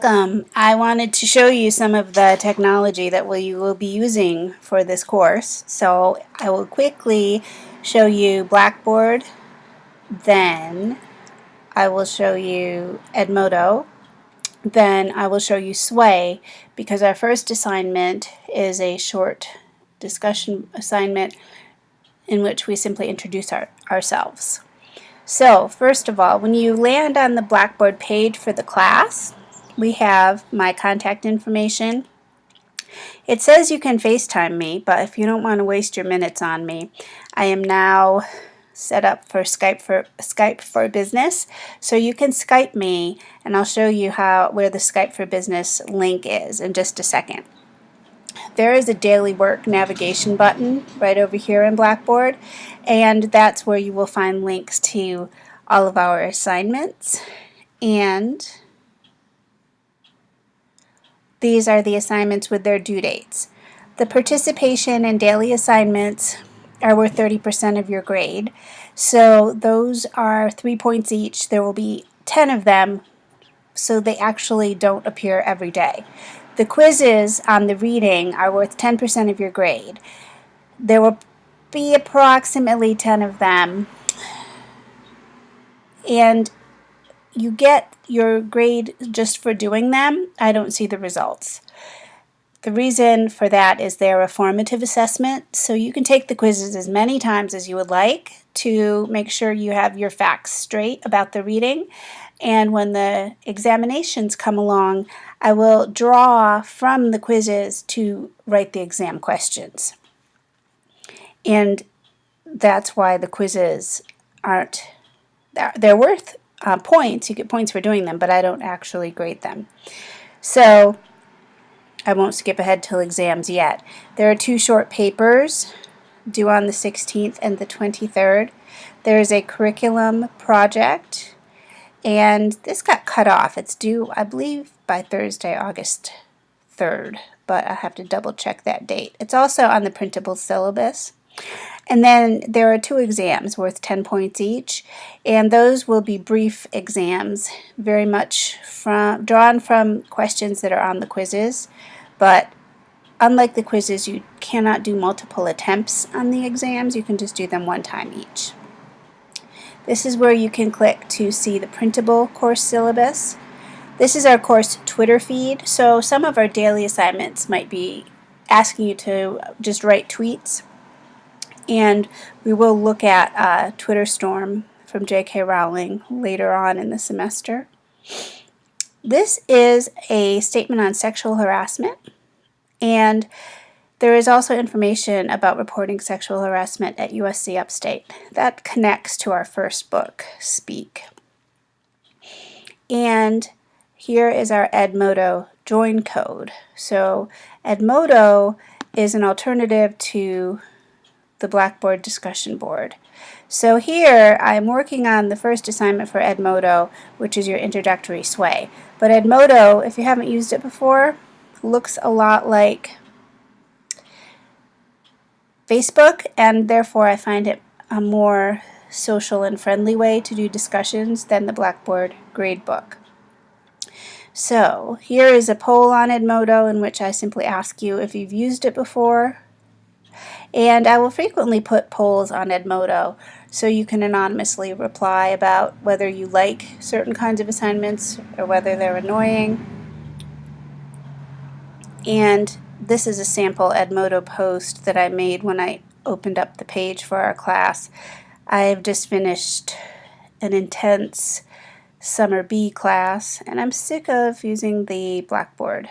Welcome. I wanted to show you some of the technology that you will be using for this course. So I will quickly show you Blackboard, then I will show you Edmodo, then I will show you Sway, because our first assignment is a short discussion assignment in which we simply introduce ourselves. So first of all, when you land on the Blackboard page for the class, we have my contact information. It says you can FaceTime me, but if you don't want to waste your minutes on me, I am now set up for Skype for Business. So you can Skype me, and I'll show you where the Skype for Business link is in just a second. There is a daily work navigation button right over here in Blackboard, and that's where you will find links to all of our assignments. And these are the assignments with their due dates. The participation and daily assignments are worth 30% of your grade. So those are 3 points each. There will be 10 of them, so they actually don't appear every day. The quizzes on the reading are worth 10% of your grade. There will be approximately 10 of them, and you get your grade just for doing them. I don't see the results. The reason for that is they're a formative assessment, so you can take the quizzes as many times as you would like to make sure you have your facts straight about the reading. And when the examinations come along, I will draw from the quizzes to write the exam questions. And that's why the quizzes they're worth points. You get points for doing them, but I don't actually grade them. So I won't skip ahead till exams yet. There are 2 short papers due on the 16th and the 23rd. There is a curriculum project, and this got cut off. It's due, I believe, by Thursday, August 3rd, but I have to double check that date. It's also on the printable syllabus. And then there are 2 exams worth 10 points each, and those will be brief exams, very much drawn from questions that are on the quizzes. But unlike the quizzes, you cannot do multiple attempts on the exams. You can just do them one time each. This is where you can click to see the printable course syllabus. This is our course Twitter feed, so some of our daily assignments might be asking you to just write tweets. And we will look at Twitter Storm from J.K. Rowling later on in the semester. This is a statement on sexual harassment, and there is also information about reporting sexual harassment at USC Upstate. That connects to our first book, Speak. And here is our Edmodo join code. So Edmodo is an alternative to the Blackboard discussion board. So here I'm working on the first assignment for Edmodo, which is your introductory sway. But Edmodo, if you haven't used it before, looks a lot like Facebook, and therefore I find it a more social and friendly way to do discussions than the Blackboard gradebook. So here is a poll on Edmodo in which I simply ask you if you've used it before. And I will frequently put polls on Edmodo so you can anonymously reply about whether you like certain kinds of assignments or whether they're annoying. And this is a sample Edmodo post that I made when I opened up the page for our class. I've just finished an intense summer B class, and I'm sick of using the Blackboard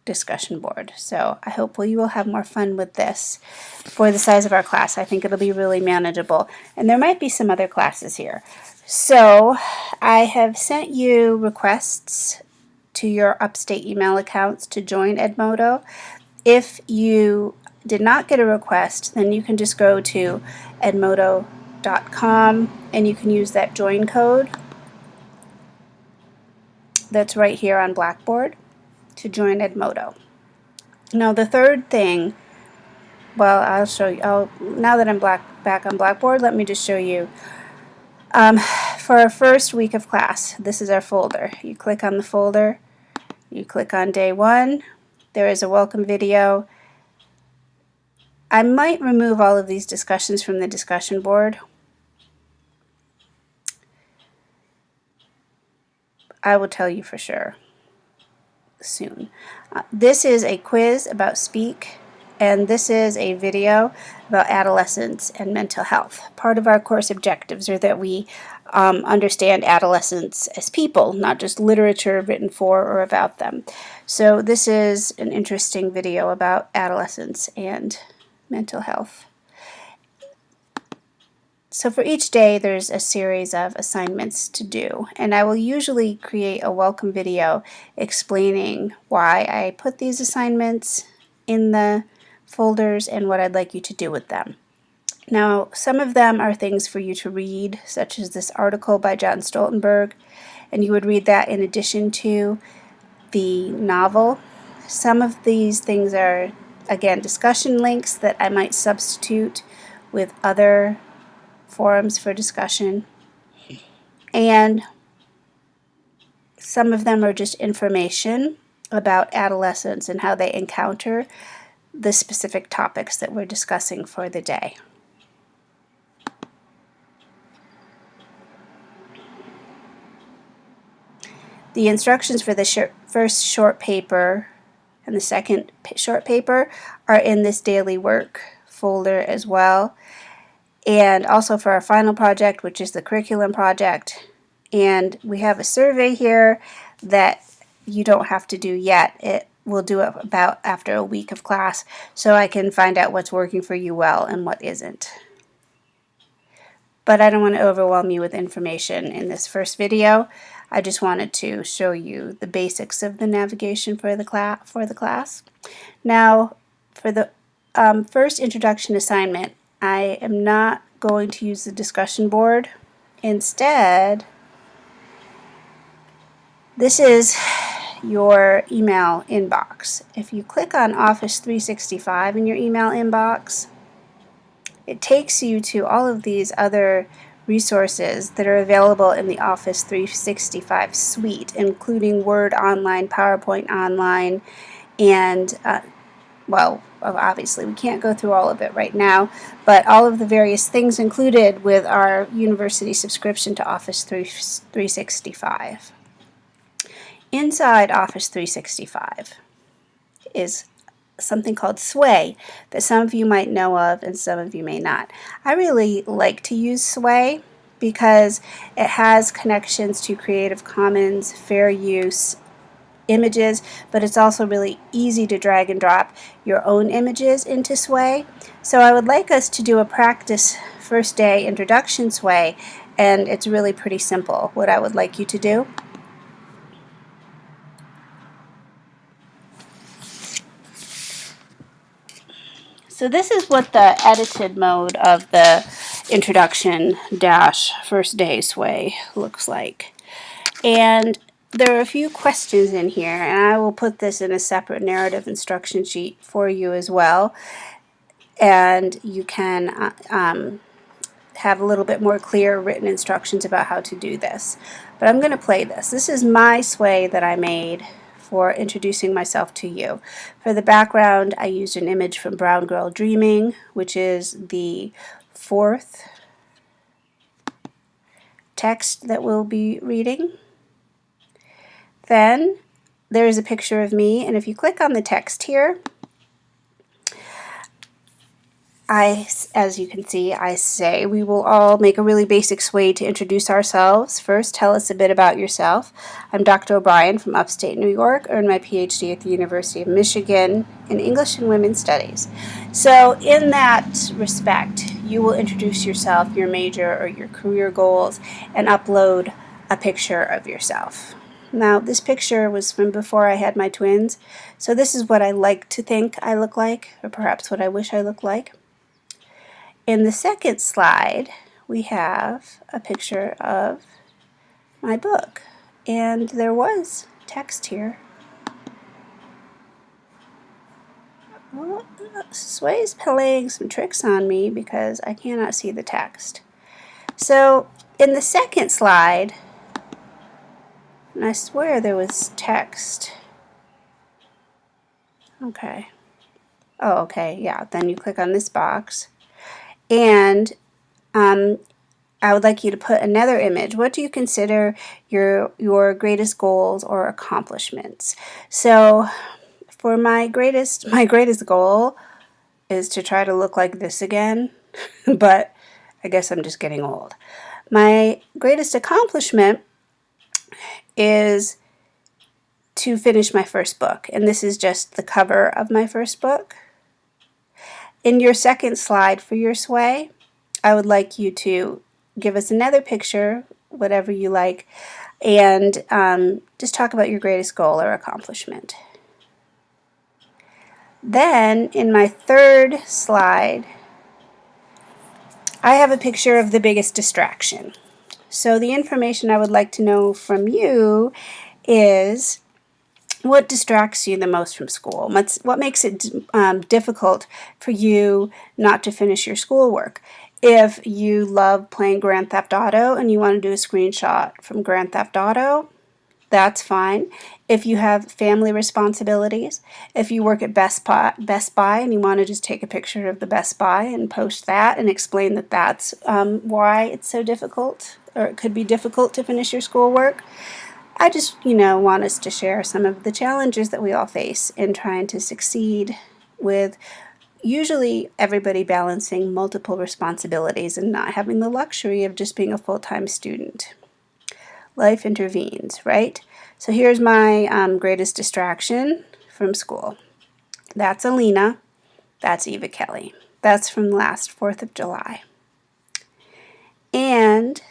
discussion board. So I hope you will have more fun with this for the size of our class. I think it'll be really manageable. And there might be some other classes here. So I have sent you requests to your Upstate email accounts to join Edmodo. If you did not get a request, then you can just go to edmodo.com and you can use that join code that's right here on Blackboard to join Edmodo. Now the third thing, well, I'll show you. Now that I'm back on Blackboard, let me just show you. For our first week of class, this is our folder. You click on the folder, You click on day 1. There is a welcome video. I might remove all of these discussions from the discussion board. I will tell you for sure soon. This is a quiz about speak, and this is a video about adolescence and mental health. Part of our course objectives are that we understand adolescents as people, not just literature written for or about them. So this is an interesting video about adolescence and mental health. So for each day there's a series of assignments to do, and I will usually create a welcome video explaining why I put these assignments in the folders and what I'd like you to do with them. Now, some of them are things for you to read, such as this article by John Stoltenberg, and you would read that in addition to the novel. Some of these things are, again, discussion links that I might substitute with other forums for discussion, and some of them are just information about adolescents and how they encounter the specific topics that we're discussing for the day. The instructions for the first short paper and the second short paper are in this daily work folder as well, and also for our final project, which is the curriculum project. And we have a survey here that you don't have to do yet. It will do it about after a week of class, so I can find out what's working for you well and what isn't. But I don't want to overwhelm you with information in this first video. I just wanted to show you the basics of the navigation for the class. Now, for the first introduction assignment, I am not going to use the discussion board. Instead, this is your email inbox. If you click on Office 365 in your email inbox, it takes you to all of these other resources that are available in the Office 365 suite, including Word Online, PowerPoint Online, and well, obviously we can't go through all of it right now, but all of the various things included with our university subscription to Office 365. Inside Office 365 is something called Sway that some of you might know of and some of you may not. I really like to use Sway because it has connections to Creative Commons, fair use images, but it's also really easy to drag and drop your own images into Sway. So I would like us to do a practice first day introduction Sway, and it's really pretty simple. What I would like you to do: so this is what the edited mode of the introduction dash first day Sway looks like. And there are a few questions in here, and I will put this in a separate narrative instruction sheet for you as well. And you can have a little bit more clear written instructions about how to do this. But I'm going to play this. This is my Sway that I made for introducing myself to you. For the background, I used an image from Brown Girl Dreaming, which is the 4th text that we'll be reading. Then there is a picture of me, and if you click on the text here, as you can see, I say, we will all make a really basic Sway to introduce ourselves. First, tell us a bit about yourself. I'm Dr. O'Brien from upstate New York, earned my PhD at the University of Michigan in English and Women's Studies. So in that respect, you will introduce yourself, your major or your career goals, and upload a picture of yourself. Now, this picture was from before I had my twins, so this is what I like to think I look like, or perhaps what I wish I looked like. In the second slide, we have a picture of my book, and there was text here. Well, Sway is playing some tricks on me because I cannot see the text. So, in the second slide, and I swear there was text. Okay. Oh, okay, yeah. Then you click on this box. And I would like you to put another image. What do you consider your greatest goals or accomplishments? So for my greatest goal is to try to look like this again, but I guess I'm just getting old. My greatest accomplishment is to finish my first book, and this is just the cover of my first book. In your second slide for your sway, I would like you to give us another picture, whatever you like, and just talk about your greatest goal or accomplishment. Then, in my third slide, I have a picture of the biggest distraction. So the information I would like to know from you is what distracts you the most from school? What makes it difficult for you not to finish your schoolwork? If you love playing Grand Theft Auto and you want to do a screenshot from Grand Theft Auto, that's fine. If you have family responsibilities, if you work at Best Buy and you want to just take a picture of the Best Buy and post that and explain that that's why it's so difficult, or it could be difficult to finish your schoolwork. I just, want us to share some of the challenges that we all face in trying to succeed with usually everybody balancing multiple responsibilities and not having the luxury of just being a full-time student. Life intervenes, right? So here's my greatest distraction from school. That's Alina. That's Eva Kelly. That's from last 4th of July. And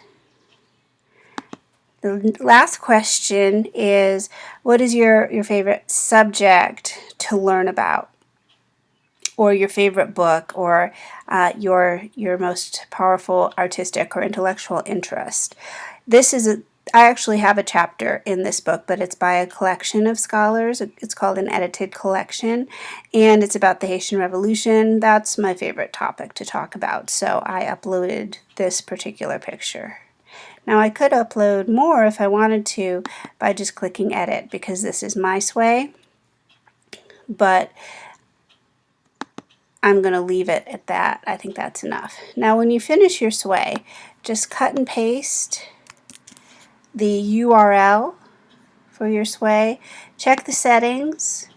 the last question is, what is your favorite subject to learn about? Or your favorite book, or your most powerful artistic or intellectual interest? I actually have a chapter in this book, but it's by a collection of scholars. It's called an edited collection, and it's about the Haitian Revolution. That's my favorite topic to talk about, so I uploaded this particular picture. Now I could upload more if I wanted to by just clicking edit, because this is my sway, but I'm going to leave it at that. I think that's enough. Now when you finish your sway, just cut and paste the URL for your sway, check the settings,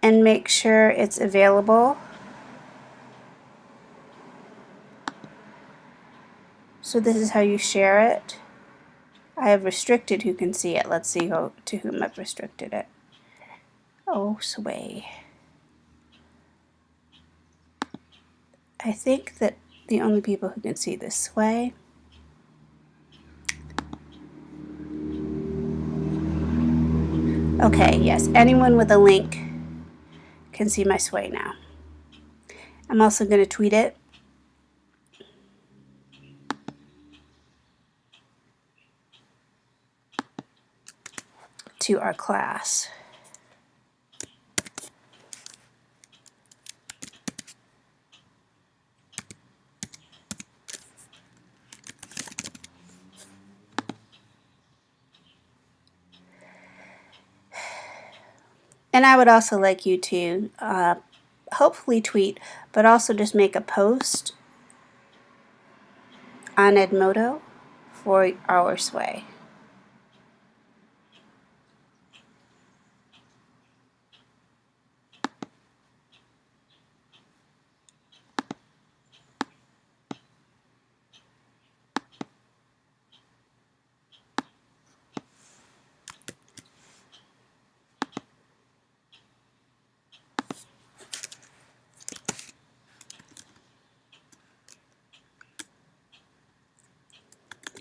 and make sure it's available. So this is how you share it. I have restricted who can see it. Let's see to whom I've restricted it. Oh, sway. I think that the only people who can see this sway Okay, yes, anyone with a link can see my sway now. I'm also going to tweet it. To our class. And I would also like you to hopefully tweet, but also just make a post on Edmodo for our sway.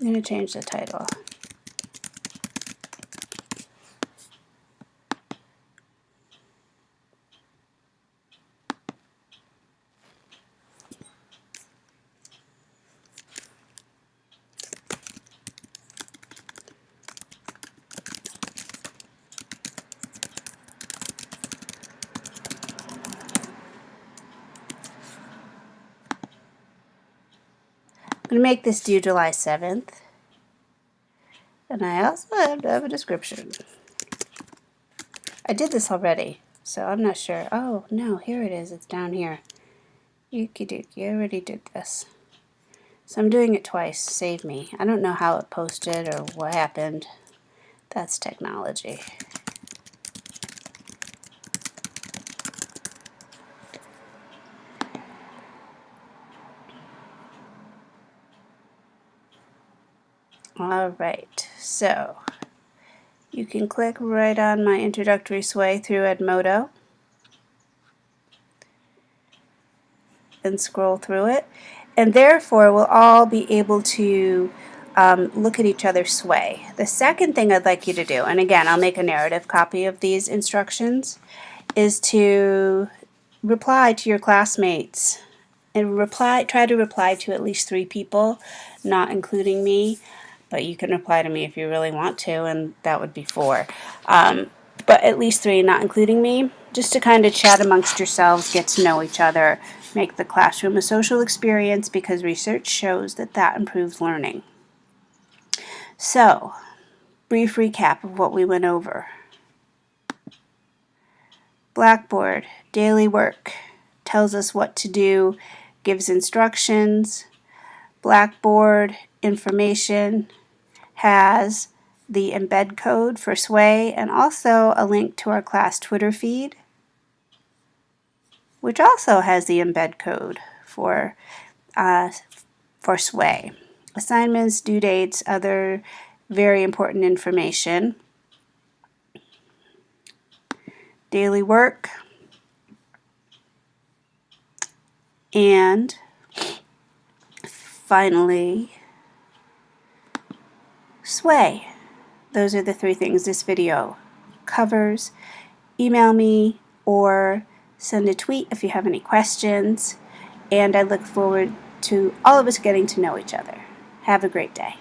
I'm going to change the title. I'm going to make this due July 7th. And I also have to have a description. I did this already. So I'm not sure. Oh, no, here it is. It's down here. Yuki dookie, I already did this. So I'm doing it twice. Save me. I don't know how it posted or what happened. That's technology. All right, so you can click right on my introductory sway through Edmodo and scroll through it. And therefore, we'll all be able to look at each other's sway. The second thing I'd like you to do, and again, I'll make a narrative copy of these instructions, is to reply to your classmates and try to reply to at least 3 people, not including me, but you can reply to me if you really want to, and that would be 4. But at least 3, not including me, just to kind of chat amongst yourselves, get to know each other, make the classroom a social experience, because research shows that that improves learning. So, brief recap of what we went over. Blackboard, daily work, tells us what to do, gives instructions. Blackboard information has the embed code for Sway and also a link to our class Twitter feed, which also has the embed code for Sway. Assignments, due dates, other very important information. Daily work. And finally, Sway. Those are the 3 things this video covers. Email me or send a tweet if you have any questions. And I look forward to all of us getting to know each other. Have a great day.